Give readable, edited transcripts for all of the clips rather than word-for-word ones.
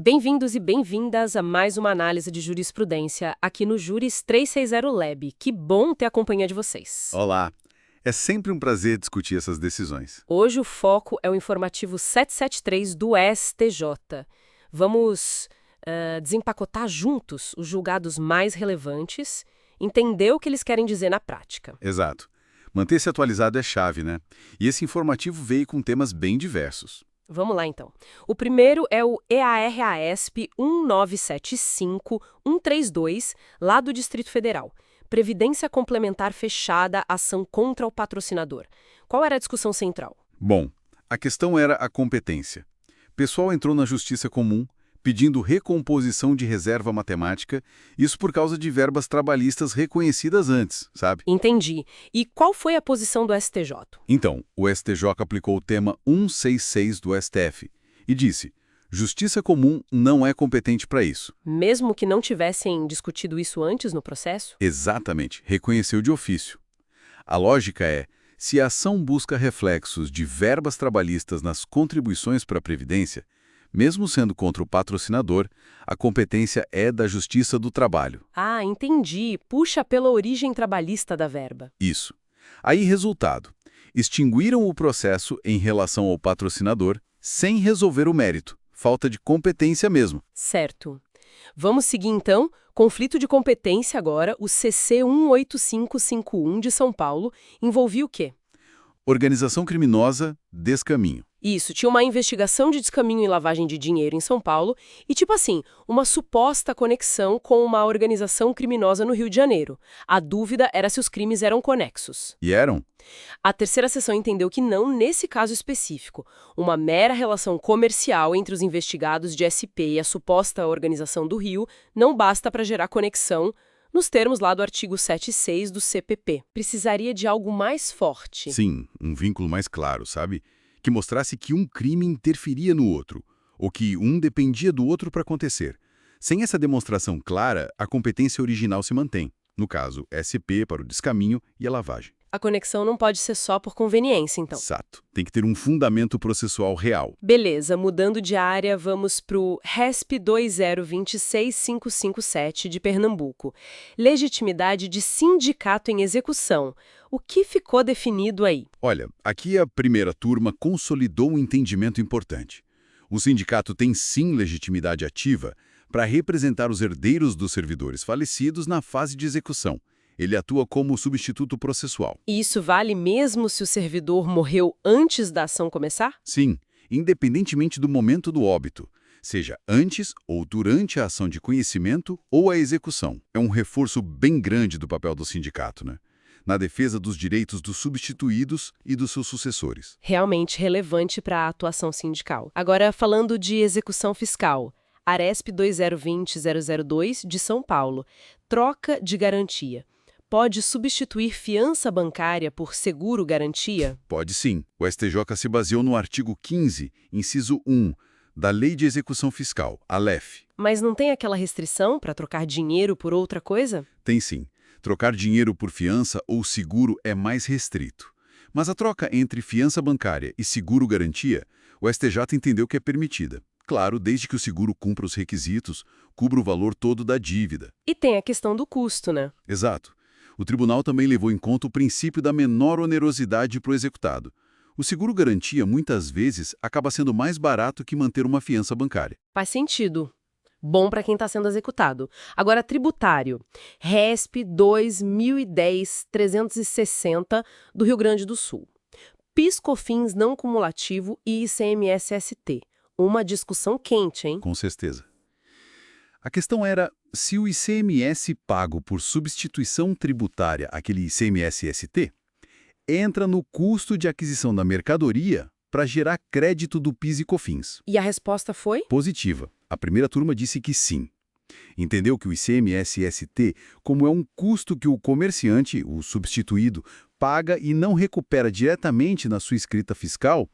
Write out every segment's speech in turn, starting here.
Bem-vindos e bem-vindas a mais uma análise de jurisprudência aqui no Juris 360 Lab. Que bom ter a companhia de vocês. Olá, é sempre um prazer discutir essas decisões. Hoje o foco é o informativo 773 do STJ. Vamos desempacotar juntos os julgados mais relevantes, entender o que eles querem dizer na prática. Exato. Manter-se atualizado é chave, né? E esse informativo veio com temas bem diversos. Vamos lá, então. O primeiro é o EARAESP 1975132, lá do Distrito Federal. Previdência Complementar Fechada, ação contra o patrocinador. Qual era a discussão central? Bom, a questão era a competência. O pessoal entrou na Justiça Comum pedindo recomposição de reserva matemática, isso por causa de verbas trabalhistas reconhecidas antes, sabe? Entendi. E qual foi a posição do STJ? Então, o STJ aplicou o tema 166 do STF e disse: Justiça Comum não é competente para isso. Mesmo que não tivessem discutido isso antes no processo? Exatamente, reconheceu de ofício. A lógica é, se a ação busca reflexos de verbas trabalhistas nas contribuições para a Previdência, mesmo sendo contra o patrocinador, a competência é da Justiça do Trabalho. Ah, entendi. Puxa pela origem trabalhista da verba. Isso. Aí, resultado: extinguiram o processo em relação ao patrocinador sem resolver o mérito. Falta de competência mesmo. Certo. Vamos seguir, então, conflito de competência agora, o CC 18551 de São Paulo, envolvia o quê? Organização criminosa, descaminho. Isso, tinha uma investigação de descaminho e lavagem de dinheiro em São Paulo e, tipo assim, uma suposta conexão com uma organização criminosa no Rio de Janeiro. A dúvida era se os crimes eram conexos. E eram? A terceira sessão entendeu que não nesse caso específico. Uma mera relação comercial entre os investigados de SP e a suposta organização do Rio não basta para gerar conexão, nos termos lá do artigo 76 do CPP. Precisaria de algo mais forte. Sim, um vínculo mais claro, sabe? Que mostrasse que um crime interferia no outro, ou que um dependia do outro para acontecer. Sem essa demonstração clara, a competência original se mantém. No caso, SP para o descaminho e a lavagem. A conexão não pode ser só por conveniência, então. Exato. Tem que ter um fundamento processual real. Beleza, mudando de área, vamos para o RESP 2026557 de Pernambuco. Legitimidade de sindicato em execução. O que ficou definido aí? Olha, aqui a primeira turma consolidou um entendimento importante. O sindicato tem sim legitimidade ativa para representar os herdeiros dos servidores falecidos na fase de execução. Ele atua como substituto processual. E isso vale mesmo se o servidor morreu antes da ação começar? Sim, independentemente do momento do óbito, seja antes ou durante a ação de conhecimento ou a execução. É um reforço bem grande do papel do sindicato, né? Na defesa dos direitos dos substituídos e dos seus sucessores. Realmente relevante para a atuação sindical. Agora, falando de execução fiscal, ARESP 2020002 de São Paulo. Troca de garantia. Pode substituir fiança bancária por seguro-garantia? Pode sim. O STJ se baseou no artigo 15, inciso 1, da Lei de Execução Fiscal, a LEF. Mas não tem aquela restrição para trocar dinheiro por outra coisa? Tem sim. Trocar dinheiro por fiança ou seguro é mais restrito. Mas a troca entre fiança bancária e seguro-garantia, o STJ entendeu que é permitida. Claro, desde que o seguro cumpra os requisitos, cubra o valor todo da dívida. E tem a questão do custo, né? Exato. O tribunal também levou em conta o princípio da menor onerosidade para o executado. O seguro-garantia, muitas vezes, acaba sendo mais barato que manter uma fiança bancária. Faz sentido. Bom para quem está sendo executado. Agora, tributário. RESP 2010-360 do Rio Grande do Sul. PIS/COFINS não cumulativo e ICMS-ST. Uma discussão quente, hein? Com certeza. A questão era se o ICMS pago por substituição tributária, aquele ICMS-ST, entra no custo de aquisição da mercadoria para gerar crédito do PIS e COFINS. E a resposta foi? Positiva. A primeira turma disse que sim. Entendeu que o ICMS-ST, como é um custo que o comerciante, o substituído, paga e não recupera diretamente na sua escrita fiscal,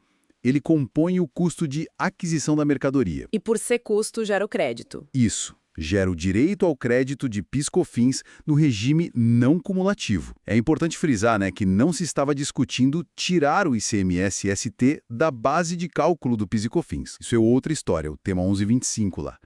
ele compõe o custo de aquisição da mercadoria. E por ser custo, gera o crédito. Isso. Gera o direito ao crédito de PIS/COFINS no regime não cumulativo. É importante frisar, né, que não se estava discutindo tirar o ICMS-ST da base de cálculo do PIS e COFINS. Isso é outra história, o tema 1125 lá.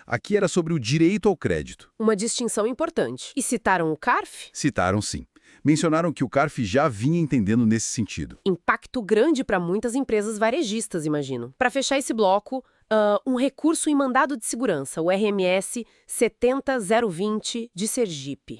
Aqui era sobre o direito ao crédito. Uma distinção importante. E citaram o CARF? Citaram sim. Mencionaram que o CARF já vinha entendendo nesse sentido. Impacto grande para muitas empresas varejistas, imagino. Para fechar esse bloco, um recurso em mandado de segurança, o RMS 70020 de Sergipe.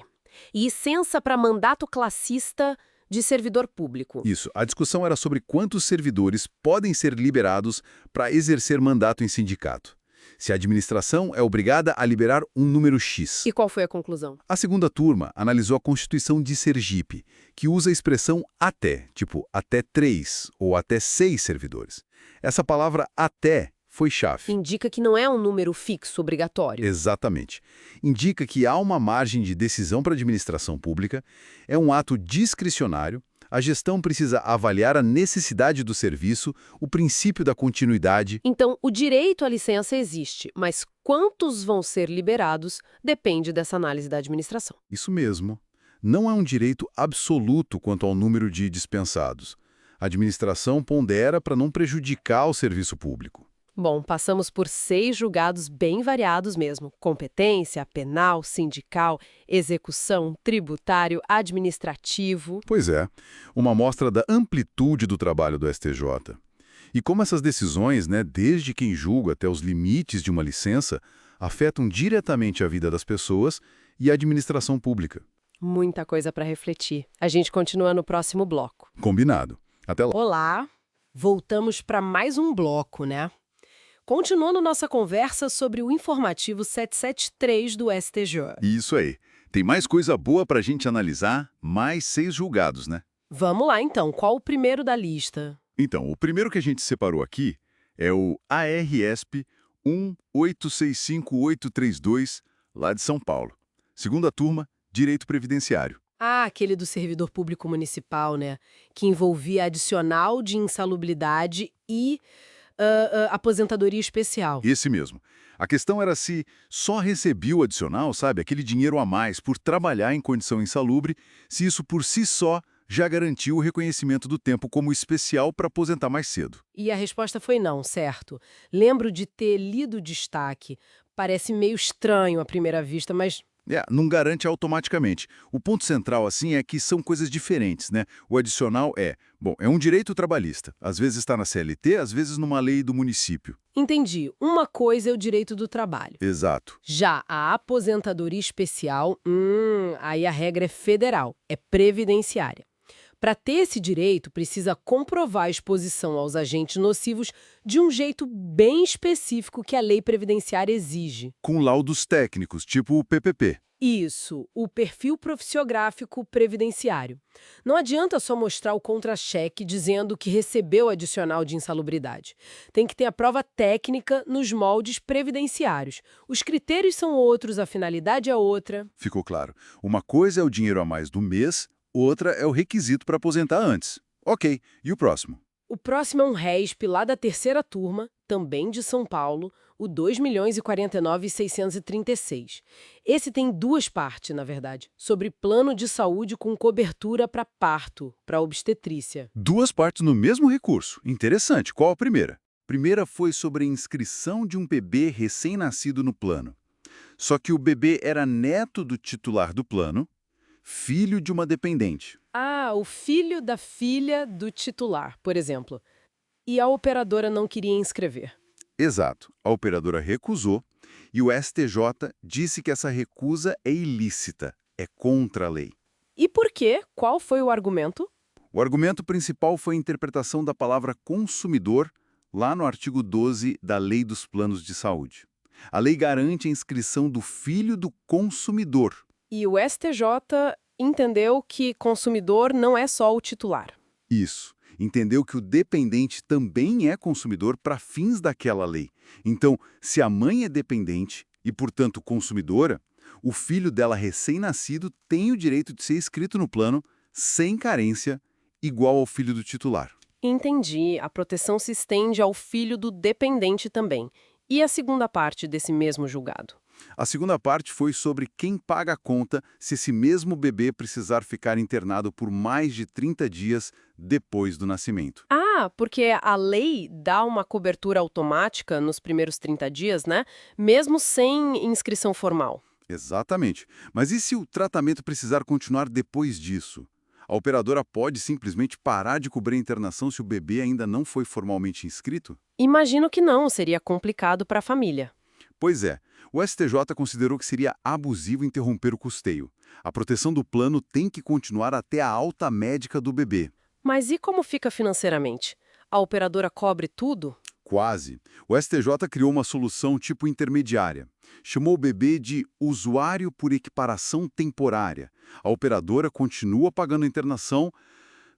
E licença para mandato classista de servidor público. Isso. A discussão era sobre quantos servidores podem ser liberados para exercer mandato em sindicato. Se a administração é obrigada a liberar um número X. E qual foi a conclusão? A segunda turma analisou a Constituição de Sergipe, que usa a expressão até, tipo até 3 ou até 6 servidores. Essa palavra até foi chave. Indica que não é um número fixo obrigatório. Exatamente. Indica que há uma margem de decisão para a administração pública, é um ato discricionário, a gestão precisa avaliar a necessidade do serviço, o princípio da continuidade. Então, o direito à licença existe, mas quantos vão ser liberados depende dessa análise da administração. Isso mesmo. Não é um direito absoluto quanto ao número de dispensados. A administração pondera para não prejudicar o serviço público. Bom, passamos por 6 julgados bem variados mesmo. Competência, penal, sindical, execução, tributário, administrativo. Pois é, uma amostra da amplitude do trabalho do STJ. E como essas decisões, desde quem julga até os limites de uma licença, afetam diretamente a vida das pessoas e a administração pública. Muita coisa para refletir. A gente continua no próximo bloco. Combinado. Até lá. Olá! Voltamos para mais um bloco, né? Continuando nossa conversa sobre o informativo 773 do STJ. Isso aí. Tem mais coisa boa pra gente analisar, mais 6 julgados, né? Vamos lá, então. Qual o primeiro da lista? Então, o primeiro que a gente separou aqui é o ARESP 1865832, lá de São Paulo. Segunda turma, Direito Previdenciário. Ah, aquele do servidor público municipal, né? Que envolvia adicional de insalubridade e aposentadoria especial. Esse mesmo. A questão era se só recebia o adicional, sabe, aquele dinheiro a mais por trabalhar em condição insalubre, se isso por si só já garantiu o reconhecimento do tempo como especial para aposentar mais cedo. E a resposta foi não, certo? Lembro de ter lido o destaque. Parece meio estranho à primeira vista, mas... Não garante automaticamente. O ponto central, assim, é que são coisas diferentes, né? O adicional é um direito trabalhista. Às vezes está na CLT, às vezes numa lei do município. Entendi. Uma coisa é o direito do trabalho. Exato. Já a aposentadoria especial, aí a regra é federal, é previdenciária. Para ter esse direito, precisa comprovar a exposição aos agentes nocivos de um jeito bem específico que a lei previdenciária exige. Com laudos técnicos, tipo o PPP. Isso, o perfil profissiográfico previdenciário. Não adianta só mostrar o contra-cheque dizendo que recebeu adicional de insalubridade. Tem que ter a prova técnica nos moldes previdenciários. Os critérios são outros, a finalidade é outra. Ficou claro. Uma coisa é o dinheiro a mais do mês, outra é o requisito para aposentar antes. Ok, e o próximo? O próximo é um RESP lá da terceira turma, também de São Paulo, o 2.049.636. Esse tem 2 partes, na verdade, sobre plano de saúde com cobertura para parto, para obstetrícia. 2 partes no mesmo recurso. Interessante. Qual a primeira? A primeira foi sobre a inscrição de um bebê recém-nascido no plano. Só que o bebê era neto do titular do plano, filho de uma dependente. Ah, o filho da filha do titular, por exemplo. E a operadora não queria inscrever. Exato. A operadora recusou e o STJ disse que essa recusa é ilícita, é contra a lei. E por quê? Qual foi o argumento? O argumento principal foi a interpretação da palavra consumidor lá no artigo 12 da Lei dos Planos de Saúde. A lei garante a inscrição do filho do consumidor. E o STJ entendeu que consumidor não é só o titular. Isso. Entendeu que o dependente também é consumidor para fins daquela lei. Então, se a mãe é dependente e, portanto, consumidora, o filho dela recém-nascido tem o direito de ser inscrito no plano sem carência, igual ao filho do titular. Entendi. A proteção se estende ao filho do dependente também. E a segunda parte desse mesmo julgado? A segunda parte foi sobre quem paga a conta se esse mesmo bebê precisar ficar internado por mais de 30 dias depois do nascimento. Ah, porque a lei dá uma cobertura automática nos primeiros 30 dias, né? Mesmo sem inscrição formal. Exatamente. Mas e se o tratamento precisar continuar depois disso? A operadora pode simplesmente parar de cobrir a internação se o bebê ainda não foi formalmente inscrito? Imagino que não, seria complicado para a família. Pois é, o STJ considerou que seria abusivo interromper o custeio. A proteção do plano tem que continuar até a alta médica do bebê. Mas e como fica financeiramente? A operadora cobre tudo? Quase. O STJ criou uma solução tipo intermediária. Chamou o bebê de usuário por equiparação temporária. A operadora continua pagando a internação,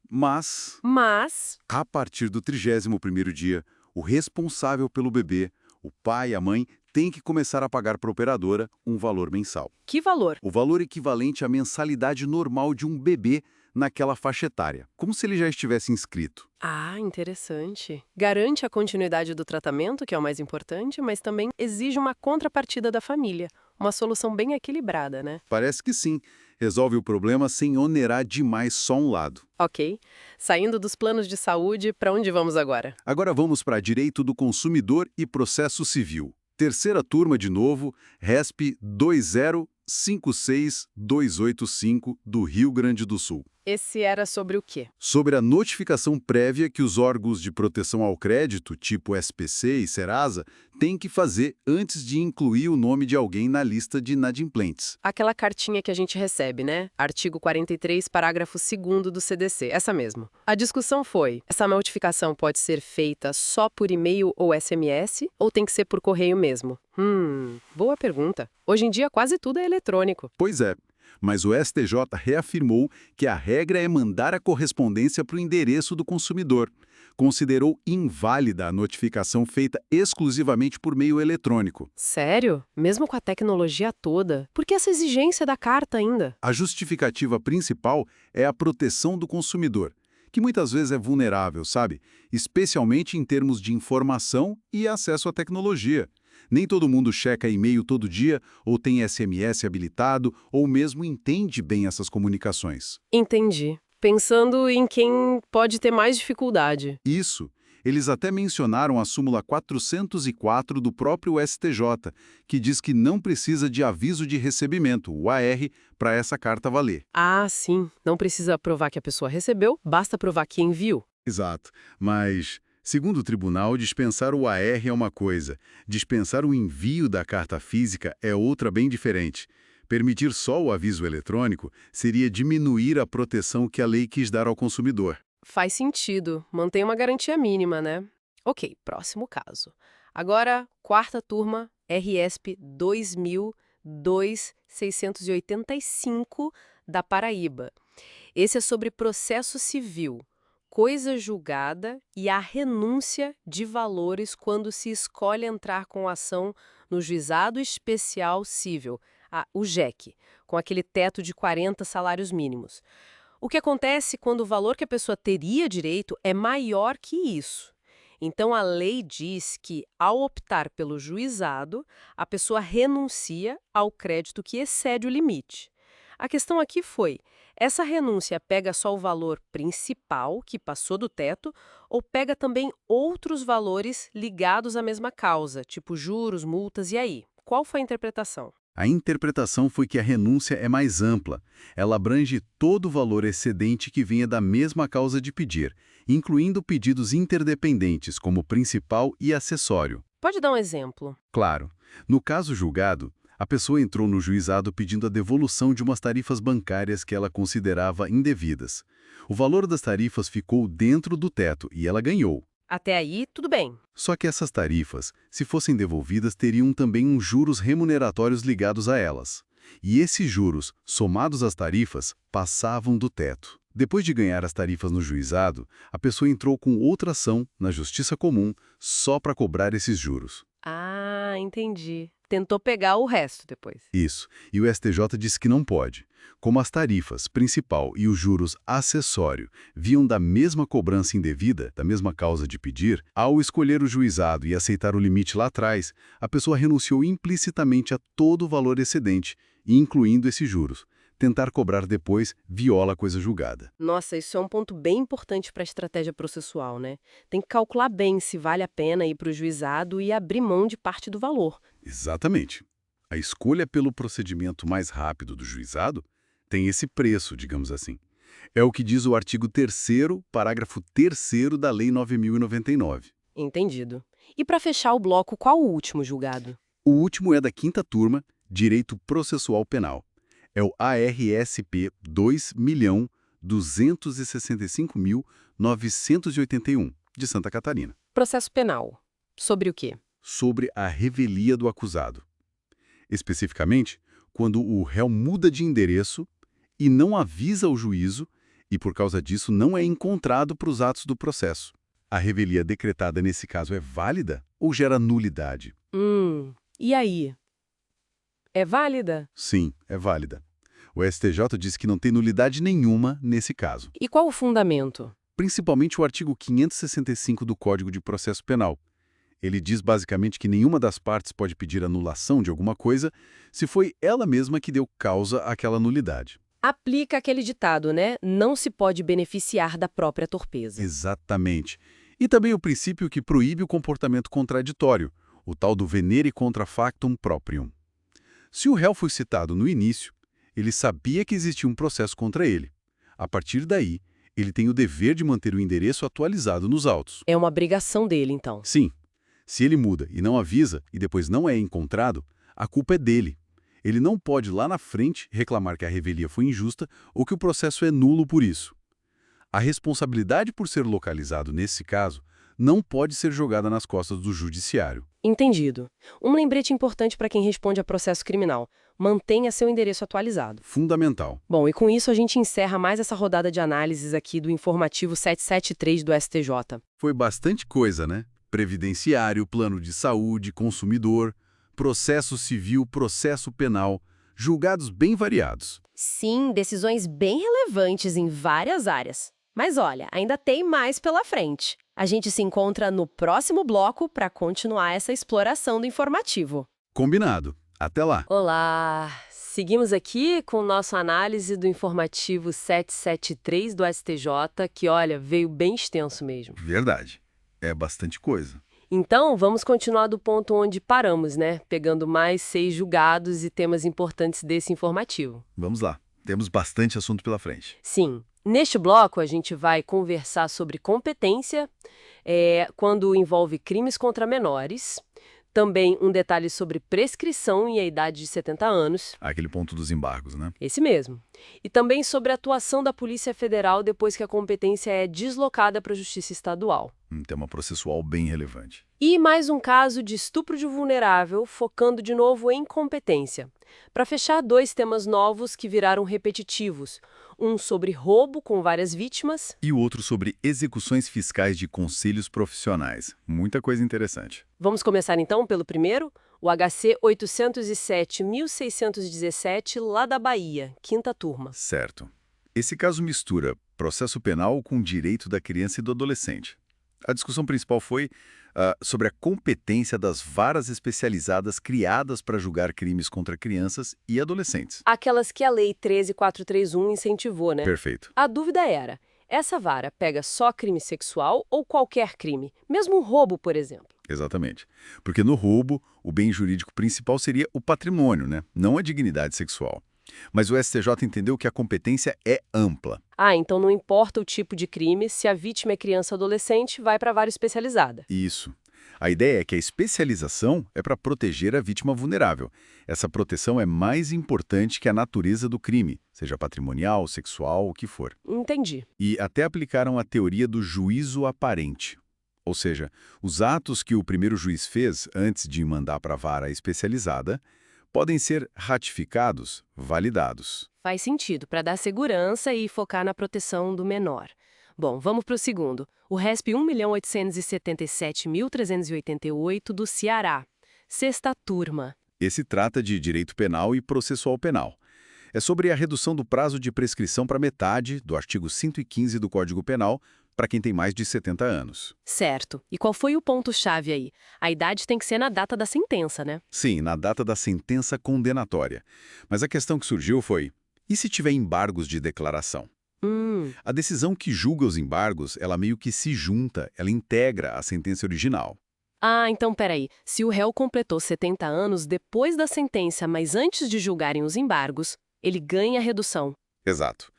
mas, Mas, a partir do 31º dia, o responsável pelo bebê, o pai e a mãe, tem que começar a pagar para a operadora um valor mensal. que valor? O valor equivalente à mensalidade normal de um bebê naquela faixa etária, como se ele já estivesse inscrito. Ah, interessante. Garante a continuidade do tratamento, que é o mais importante, mas também exige uma contrapartida da família. Uma solução bem equilibrada, né? Parece que sim, resolve o problema sem onerar demais só um lado. Ok. Saindo dos planos de saúde, para onde vamos agora? Agora vamos para Direito do Consumidor e Processo Civil. Terceira turma de novo, RESP 2056285 do Rio Grande do Sul. Esse era sobre o quê? Sobre a notificação prévia que os órgãos de proteção ao crédito, tipo SPC e Serasa, têm que fazer antes de incluir o nome de alguém na lista de inadimplentes. Aquela cartinha que a gente recebe, né? Artigo 43, parágrafo 2º do CDC, essa mesmo. A discussão foi, essa notificação pode ser feita só por e-mail ou SMS, ou tem que ser por correio mesmo? Boa pergunta. Hoje em dia quase tudo é eletrônico. Pois é, mas o STJ reafirmou que a regra é mandar a correspondência para o endereço do consumidor. Considerou inválida a notificação feita exclusivamente por meio eletrônico. Sério? Mesmo com a tecnologia toda? Por que essa exigência da carta ainda? A justificativa principal é a proteção do consumidor, que muitas vezes é vulnerável, sabe? Especialmente em termos de informação e acesso à tecnologia. Nem todo mundo checa e-mail todo dia, ou tem SMS habilitado, ou mesmo entende bem essas comunicações. Entendi. Pensando em quem pode ter mais dificuldade. Isso. Eles até mencionaram a súmula 404 do próprio STJ, que diz que não precisa de aviso de recebimento, o AR, para essa carta valer. Ah, sim. Não precisa provar que a pessoa recebeu, basta provar que enviou. Exato. Mas, segundo o tribunal, dispensar o AR é uma coisa, dispensar o envio da carta física é outra bem diferente. Permitir só o aviso eletrônico seria diminuir a proteção que a lei quis dar ao consumidor. Faz sentido. Mantém uma garantia mínima, né? Ok, próximo caso. Agora, quarta turma, RESP 2000-2685 da Paraíba. Esse é sobre processo civil, coisa julgada e a renúncia de valores quando se escolhe entrar com ação no Juizado Especial Cível, o JEC, com aquele teto de 40 salários mínimos. O que acontece quando o valor que a pessoa teria direito é maior que isso? Então, a lei diz que, ao optar pelo juizado, a pessoa renuncia ao crédito que excede o limite. A questão aqui foi, essa renúncia pega só o valor principal, que passou do teto, ou pega também outros valores ligados à mesma causa, tipo juros, multas, e aí? Qual foi a interpretação? A interpretação foi que a renúncia é mais ampla. Ela abrange todo o valor excedente que venha da mesma causa de pedir, incluindo pedidos interdependentes, como principal e acessório. Pode dar um exemplo? Claro, no caso julgado, a pessoa entrou no juizado pedindo a devolução de umas tarifas bancárias que ela considerava indevidas. O valor das tarifas ficou dentro do teto e ela ganhou. Até aí, tudo bem. Só que essas tarifas, se fossem devolvidas, teriam também uns juros remuneratórios ligados a elas. E esses juros, somados às tarifas, passavam do teto. Depois de ganhar as tarifas no juizado, a pessoa entrou com outra ação, na Justiça Comum, só para cobrar esses juros. Ah, entendi. tentou pegar o resto depois. Isso. E o STJ disse que não pode. Como as tarifas principal e os juros acessório viam da mesma cobrança indevida, da mesma causa de pedir, ao escolher o juizado e aceitar o limite lá atrás, a pessoa renunciou implicitamente a todo o valor excedente, incluindo esses juros. Tentar cobrar depois viola a coisa julgada. Nossa, isso é um ponto bem importante para a estratégia processual, né? Tem que calcular bem se vale a pena ir para o juizado e abrir mão de parte do valor. Exatamente. A escolha pelo procedimento mais rápido do juizado tem esse preço, digamos assim. É o que diz o artigo 3º, parágrafo 3º da Lei 9.099. Entendido. E para fechar o bloco, qual o último julgado? O último é da 5ª turma, Direito Processual Penal. É o ARSP 2.265.981, de Santa Catarina. Processo penal. Sobre o quê? Sobre a revelia do acusado. Especificamente, quando o réu muda de endereço e não avisa o juízo e, por causa disso, não é encontrado para os atos do processo. A revelia decretada nesse caso é válida ou gera nulidade? E aí? É válida? Sim, é válida. O STJ diz que não tem nulidade nenhuma nesse caso. E qual o fundamento? Principalmente o artigo 565 do Código de Processo Penal. Ele diz basicamente que nenhuma das partes pode pedir anulação de alguma coisa se foi ela mesma que deu causa àquela nulidade. Aplica aquele ditado, né? Não se pode beneficiar da própria torpeza. Exatamente. E também o princípio que proíbe o comportamento contraditório, o tal do venere contra factum proprium. Se o réu foi citado no início, ele sabia que existia um processo contra ele. A partir daí, ele tem o dever de manter o endereço atualizado nos autos. É uma obrigação dele, então. Sim. Se ele muda e não avisa e depois não é encontrado, a culpa é dele. Ele não pode lá na frente reclamar que a revelia foi injusta ou que o processo é nulo por isso. A responsabilidade por ser localizado nesse caso não pode ser jogada nas costas do judiciário. Entendido. Um lembrete importante para quem responde a processo criminal. Mantenha seu endereço atualizado. Fundamental. Bom, e com isso a gente encerra mais essa rodada de análises aqui do informativo 773 do STJ. Foi bastante coisa, né? Previdenciário, plano de saúde, consumidor, processo civil, processo penal, julgados bem variados. Sim, decisões bem relevantes em várias áreas. Mas olha, ainda tem mais pela frente. A gente se encontra no próximo bloco para continuar essa exploração do informativo. Combinado. Até lá. Olá! Seguimos aqui com nossa análise do informativo 773 do STJ, que, olha, veio bem extenso mesmo. Verdade. É bastante coisa. Então, vamos continuar do ponto onde paramos, né? Pegando mais 6 julgados e temas importantes desse informativo. Vamos lá. Temos bastante assunto pela frente. Sim. Neste bloco, a gente vai conversar sobre competência, quando envolve crimes contra menores. Também um detalhe sobre prescrição e a idade de 70 anos. Aquele ponto dos embargos, né? Esse mesmo. E também sobre a atuação da Polícia Federal depois que a competência é deslocada para a Justiça Estadual. Um tema processual bem relevante. E mais um caso de estupro de vulnerável, focando de novo em competência. Para fechar, 2 temas novos que viraram repetitivos. Um sobre roubo com várias vítimas. E o outro sobre execuções fiscais de conselhos profissionais. Muita coisa interessante. Vamos começar então pelo primeiro, o HC 807.617, lá da Bahia, 5ª turma. Certo. Esse caso mistura processo penal com direito da criança e do adolescente. A discussão principal foi sobre a competência das varas especializadas criadas para julgar crimes contra crianças e adolescentes. Aquelas que a Lei 13.431 incentivou, né? Perfeito. A dúvida era, essa vara pega só crime sexual ou qualquer crime? Mesmo um roubo, por exemplo? Exatamente. Porque no roubo, o bem jurídico principal seria o patrimônio, né? Não a dignidade sexual. Mas o STJ entendeu que a competência é ampla. Ah, então não importa o tipo de crime, se a vítima é criança ou adolescente, vai para a vara especializada. Isso. A ideia é que a especialização é para proteger a vítima vulnerável. Essa proteção é mais importante que a natureza do crime, seja patrimonial, sexual, o que for. Entendi. E até aplicaram a teoria do juízo aparente. Ou seja, os atos que o primeiro juiz fez antes de mandar para a vara especializada podem ser ratificados, validados. Faz sentido, para dar segurança e focar na proteção do menor. Bom, vamos para o segundo. O RESP 1.877.388 do Ceará. 6ª turma. Esse trata de direito penal e processual penal. É sobre a redução do prazo de prescrição para metade do artigo 115 do Código Penal para quem tem mais de 70 anos. Certo. E qual foi o ponto-chave aí? A idade tem que ser na data da sentença, né? Sim, na data da sentença condenatória. Mas a questão que surgiu foi, e se tiver embargos de declaração? A decisão que julga os embargos, ela meio que se junta, ela integra a sentença original. Ah, então peraí. Se o réu completou 70 anos depois da sentença, mas antes de julgarem os embargos, ele ganha a redução. Exato.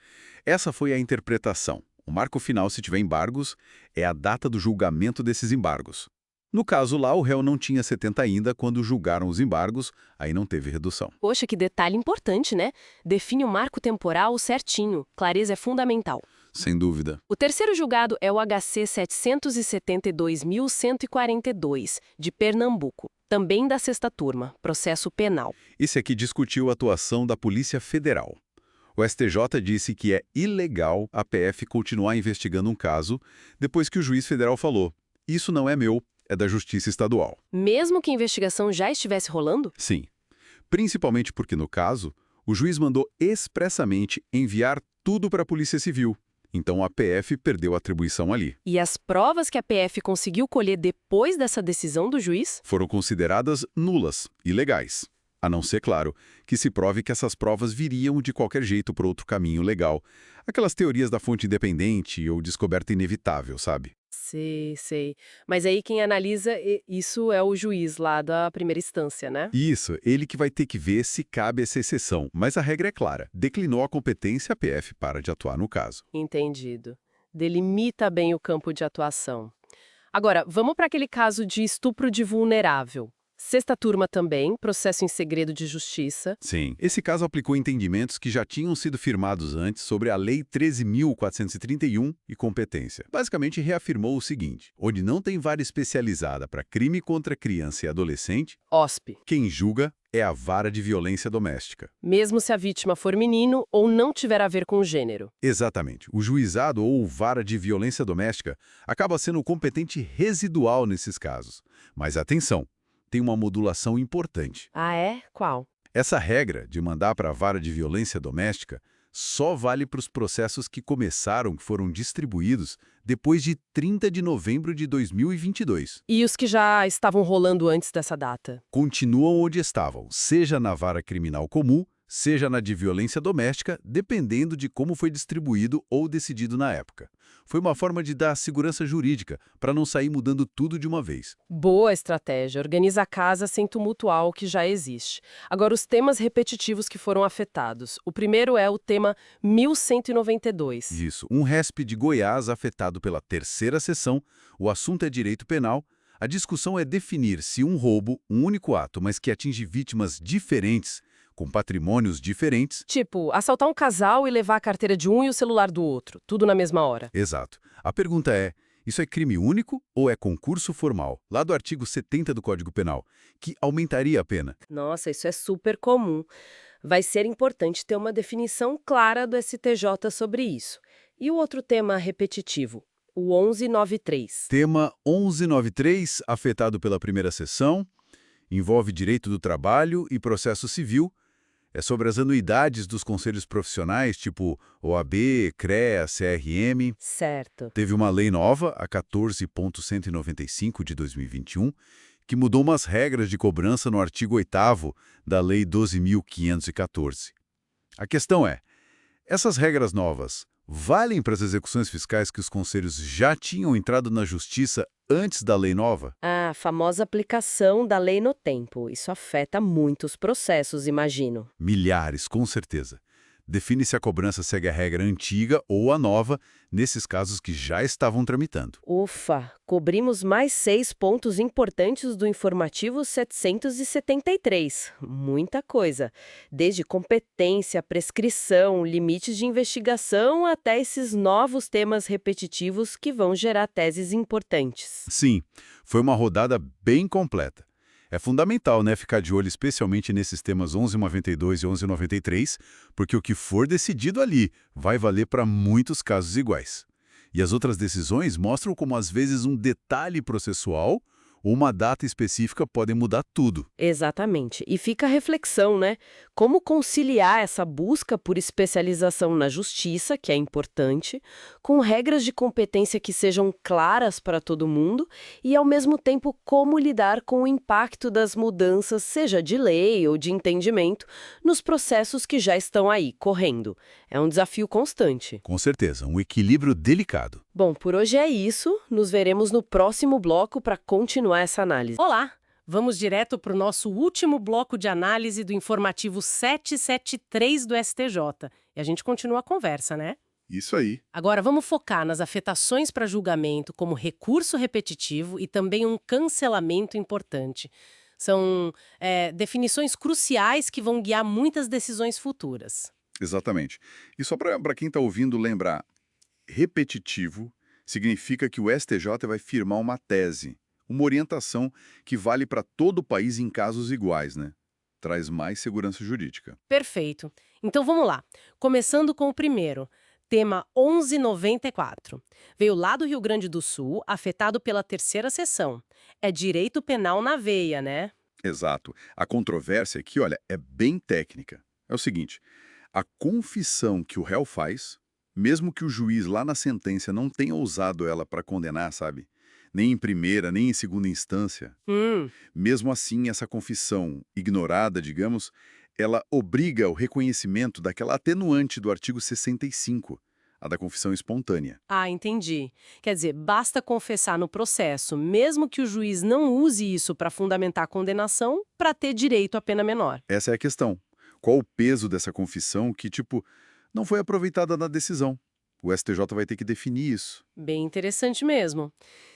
Essa foi a interpretação. O marco final, se tiver embargos, é a data do julgamento desses embargos. No caso lá, o réu não tinha 70 ainda quando julgaram os embargos, aí não teve redução. Poxa, que detalhe importante, né? Define o marco temporal certinho. Clareza é fundamental. Sem dúvida. O terceiro julgado é o HC 772.142, de Pernambuco, também da sexta turma, processo penal. Esse aqui discutiu a atuação da Polícia Federal. O STJ disse que é ilegal a PF continuar investigando um caso depois que o juiz federal falou: isso não é meu, é da Justiça Estadual. Mesmo que a investigação já estivesse rolando? Sim. Principalmente porque, no caso, o juiz mandou expressamente enviar tudo para a Polícia Civil. Então a PF perdeu a atribuição ali. E as provas que a PF conseguiu colher depois dessa decisão do juiz? Foram consideradas nulas, ilegais. A não ser, claro, que se prove que essas provas viriam de qualquer jeito por outro caminho legal. Aquelas teorias da fonte independente ou descoberta inevitável, sabe? Sei. Mas aí quem analisa isso é o juiz lá da primeira instância, né? Isso, ele que vai ter que ver se cabe essa exceção. Mas a regra é clara. Declinou a competência, a PF para de atuar no caso. Entendido. Delimita bem o campo de atuação. Agora, vamos para aquele caso de estupro de vulnerável. Sexta turma também, processo em segredo de justiça. Sim, esse caso aplicou entendimentos que já tinham sido firmados antes sobre a Lei 13.431 e competência. Basicamente reafirmou o seguinte: onde não tem vara especializada para crime contra criança e adolescente, OSP. quem julga é a vara de violência doméstica. Mesmo se a vítima for menino ou não tiver a ver com o gênero. Exatamente. O juizado ou vara de violência doméstica acaba sendo o competente residual nesses casos. Mas atenção! Tem uma modulação importante. Ah, é? Qual? Essa regra de mandar para a vara de violência doméstica só vale para os processos que começaram, que foram distribuídos depois de 30 de novembro de 2022. E os que já estavam rolando antes dessa data? Continuam onde estavam, seja na vara criminal comum, seja na de violência doméstica, dependendo de como foi distribuído ou decidido na época. Foi uma forma de dar segurança jurídica, para não sair mudando tudo de uma vez. Boa estratégia, organiza a casa sem tumultuar o que já existe. Agora, os temas repetitivos que foram afetados. O primeiro é o tema 1192. Isso, um RESP de Goiás afetado pela terceira sessão, o assunto é direito penal. A discussão é definir se um roubo, um único ato, mas que atinge vítimas diferentes, com patrimônios diferentes. Tipo, assaltar um casal e levar a carteira de um e o celular do outro, tudo na mesma hora. Exato. A pergunta é, isso é crime único ou é concurso formal? Lá do artigo 70 do Código Penal, que aumentaria a pena. Nossa, isso é super comum. Vai ser importante ter uma definição clara do STJ sobre isso. E o outro tema repetitivo, o 1193. Tema 1193, afetado pela primeira sessão, envolve direito do trabalho e processo civil. É sobre as anuidades dos conselhos profissionais, tipo OAB, CREA, CRM. Certo. Teve uma lei nova, a 14.195 de 2021, que mudou umas regras de cobrança no artigo 8º da Lei 12.514. A questão é, essas regras novas valem para as execuções fiscais que os conselhos já tinham entrado na justiça antes da lei nova? A famosa aplicação da lei no tempo. Isso afeta muitos processos, imagino. Milhares, com certeza. Define se a cobrança segue a regra antiga ou a nova, nesses casos que já estavam tramitando. Ufa, cobrimos mais 6 pontos importantes do informativo 773. Muita coisa. Desde competência, prescrição, limites de investigação, até esses novos temas repetitivos que vão gerar teses importantes. Sim, foi uma rodada bem completa. É fundamental, né, ficar de olho especialmente nesses temas 1192 e 1193, porque o que for decidido ali vai valer para muitos casos iguais. E as outras decisões mostram como, às vezes, um detalhe processual, Uma data específica pode mudar tudo. Exatamente. E fica a reflexão, né? Como conciliar essa busca por especialização na justiça, que é importante, com regras de competência que sejam claras para todo mundo e, ao mesmo tempo, como lidar com o impacto das mudanças, seja de lei ou de entendimento, nos processos que já estão aí, correndo. É um desafio constante. Com certeza, um equilíbrio delicado. Bom, por hoje é isso. Nos veremos no próximo bloco para continuar essa análise. Olá! Vamos direto para o nosso último bloco de análise do informativo 773 do STJ. E a gente continua a conversa, né? Isso aí. Agora vamos focar nas afetações para julgamento como recurso repetitivo e também um cancelamento importante. São definições cruciais que vão guiar muitas decisões futuras. Exatamente. E só para quem está ouvindo lembrar, repetitivo significa que o STJ vai firmar uma tese, uma orientação que vale para todo o país em casos iguais, né? Traz mais segurança jurídica. Perfeito. Então vamos lá. Começando com o primeiro, tema 1194. Veio lá do Rio Grande do Sul, afetado pela terceira seção. É direito penal na veia, né? Exato. A controvérsia aqui, olha, é bem técnica. É o seguinte, a confissão que o réu faz, mesmo que o juiz lá na sentença não tenha usado ela para condenar, sabe? Nem em primeira, nem em segunda instância. Mesmo assim, essa confissão ignorada, digamos, ela obriga o reconhecimento daquela atenuante do artigo 65, a da confissão espontânea. Ah, entendi. Quer dizer, basta confessar no processo, mesmo que o juiz não use isso para fundamentar a condenação, para ter direito à pena menor. Essa é a questão. Qual o peso dessa confissão que, não foi aproveitada na decisão? O STJ vai ter que definir isso. Bem interessante mesmo.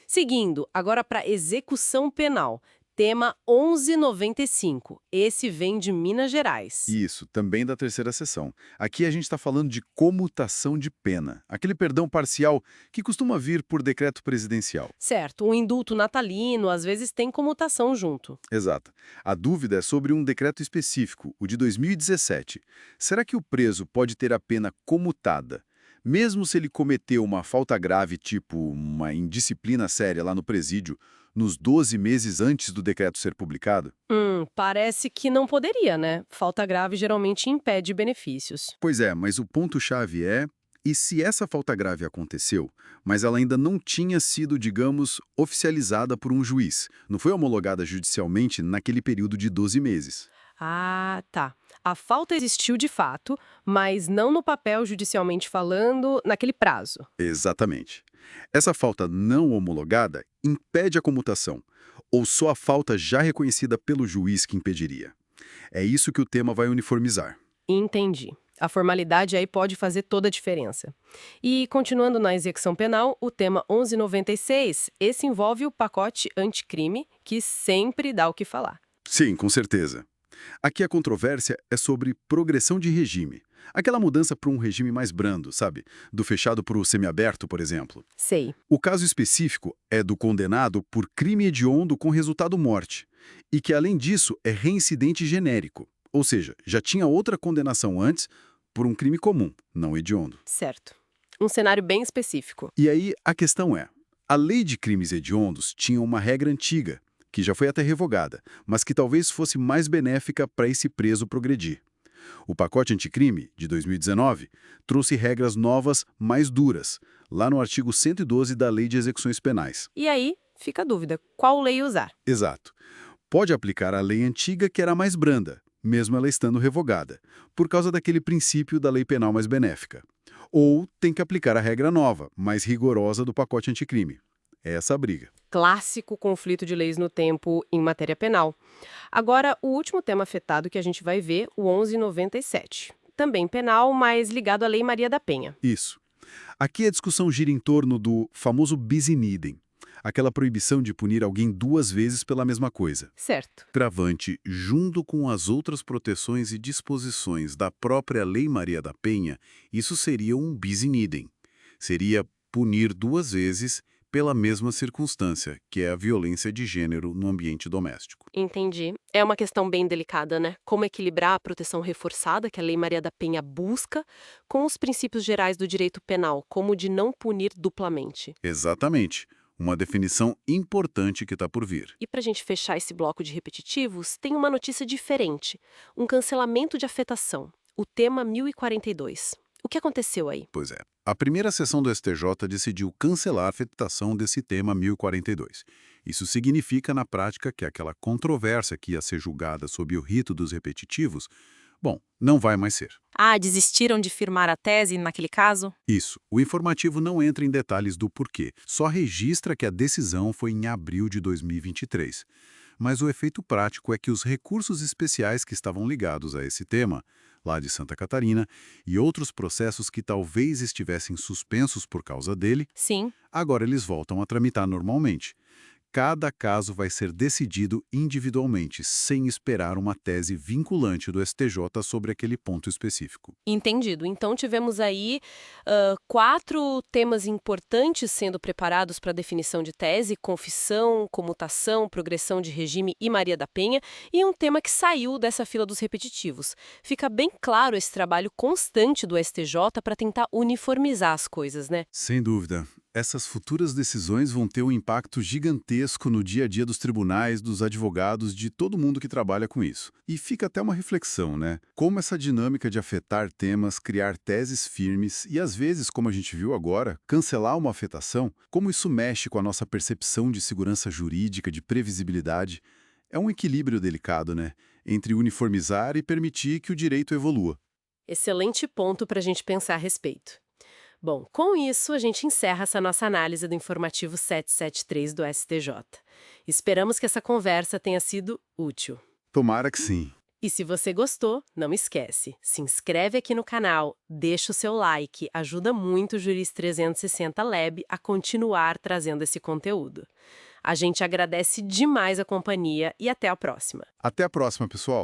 Seguindo, agora para execução penal. Tema 1195. Esse vem de Minas Gerais. Isso, também da terceira seção. Aqui a gente está falando de comutação de pena, aquele perdão parcial que costuma vir por decreto presidencial. Certo, um indulto natalino às vezes tem comutação junto. Exato. A dúvida é sobre um decreto específico, o de 2017. Será que o preso pode ter a pena comutada, mesmo se ele cometeu uma falta grave, tipo uma indisciplina séria lá no presídio, nos 12 meses antes do decreto ser publicado? Parece que não poderia, né? Falta grave geralmente impede benefícios. Pois é, mas o ponto-chave é, e se essa falta grave aconteceu, mas ela ainda não tinha sido, digamos, oficializada por um juiz, não foi homologada judicialmente naquele período de 12 meses? Ah, tá. A falta existiu de fato, mas não no papel judicialmente falando, naquele prazo. Exatamente. Essa falta não homologada impede a comutação, ou só a falta já reconhecida pelo juiz que impediria. É isso que o tema vai uniformizar. Entendi. A formalidade aí pode fazer toda a diferença. E, continuando na execução penal, o tema 1196, esse envolve o pacote anticrime, que sempre dá o que falar. Sim, com certeza. Aqui a controvérsia é sobre progressão de regime. Aquela mudança para um regime mais brando, sabe? Do fechado para o semiaberto, por exemplo. Sei. O caso específico é do condenado por crime hediondo com resultado morte, e que, além disso, é reincidente genérico. Ou seja, já tinha outra condenação antes por um crime comum, não hediondo. Certo. Um cenário bem específico. E aí a questão é, a lei de crimes hediondos tinha uma regra antiga, que já foi até revogada, mas que talvez fosse mais benéfica para esse preso progredir. O pacote anticrime, de 2019, trouxe regras novas mais duras, lá no artigo 112 da Lei de Execuções Penais. E aí, fica a dúvida, qual lei usar? Exato. Pode aplicar a lei antiga, que era mais branda, mesmo ela estando revogada, por causa daquele princípio da lei penal mais benéfica. Ou tem que aplicar a regra nova, mais rigorosa do pacote anticrime. É essa a briga. Clássico conflito de leis no tempo em matéria penal. Agora, o último tema afetado que a gente vai ver, o 1197. Também penal, mas ligado à Lei Maria da Penha. Isso. Aqui a discussão gira em torno do famoso bis in idem, aquela proibição de punir alguém 2 vezes pela mesma coisa. Certo. Gravante, junto com as outras proteções e disposições da própria Lei Maria da Penha, isso seria um bis in idem. Seria punir 2 vezes pela mesma circunstância, que é a violência de gênero no ambiente doméstico. Entendi. É uma questão bem delicada, né? Como equilibrar a proteção reforçada que a Lei Maria da Penha busca com os princípios gerais do direito penal, como o de não punir duplamente. Exatamente. Uma definição importante que está por vir. E para a gente fechar esse bloco de repetitivos, tem uma notícia diferente. Um cancelamento de afetação. O tema 1042. O que aconteceu aí? Pois é. A primeira sessão do STJ decidiu cancelar a afetação desse tema 1042. Isso significa, na prática, que aquela controvérsia que ia ser julgada sob o rito dos repetitivos, bom, não vai mais ser. Ah, desistiram de firmar a tese naquele caso? Isso. O informativo não entra em detalhes do porquê, só registra que a decisão foi em abril de 2023. Mas o efeito prático é que os recursos especiais que estavam ligados a esse tema, lá de Santa Catarina, e outros processos que talvez estivessem suspensos por causa dele, Sim. agora eles voltam a tramitar normalmente. Cada caso vai ser decidido individualmente, sem esperar uma tese vinculante do STJ sobre aquele ponto específico. Entendido. Então tivemos aí 4 temas importantes sendo preparados para definição de tese: confissão, comutação, progressão de regime e Maria da Penha, e um tema que saiu dessa fila dos repetitivos. Fica bem claro esse trabalho constante do STJ para tentar uniformizar as coisas, né? Sem dúvida. Essas futuras decisões vão ter um impacto gigantesco no dia a dia dos tribunais, dos advogados, de todo mundo que trabalha com isso. E fica até uma reflexão, né? Como essa dinâmica de afetar temas, criar teses firmes e, às vezes, como a gente viu agora, cancelar uma afetação, como isso mexe com a nossa percepção de segurança jurídica, de previsibilidade. É um equilíbrio delicado, né? Entre uniformizar e permitir que o direito evolua. Excelente ponto para a gente pensar a respeito. Bom, com isso, a gente encerra essa nossa análise do informativo 773 do STJ. Esperamos que essa conversa tenha sido útil. Tomara que sim. E se você gostou, não esquece, se inscreve aqui no canal, deixa o seu like, ajuda muito o Juris 360 Lab a continuar trazendo esse conteúdo. A gente agradece demais a companhia e até a próxima. Até a próxima, pessoal.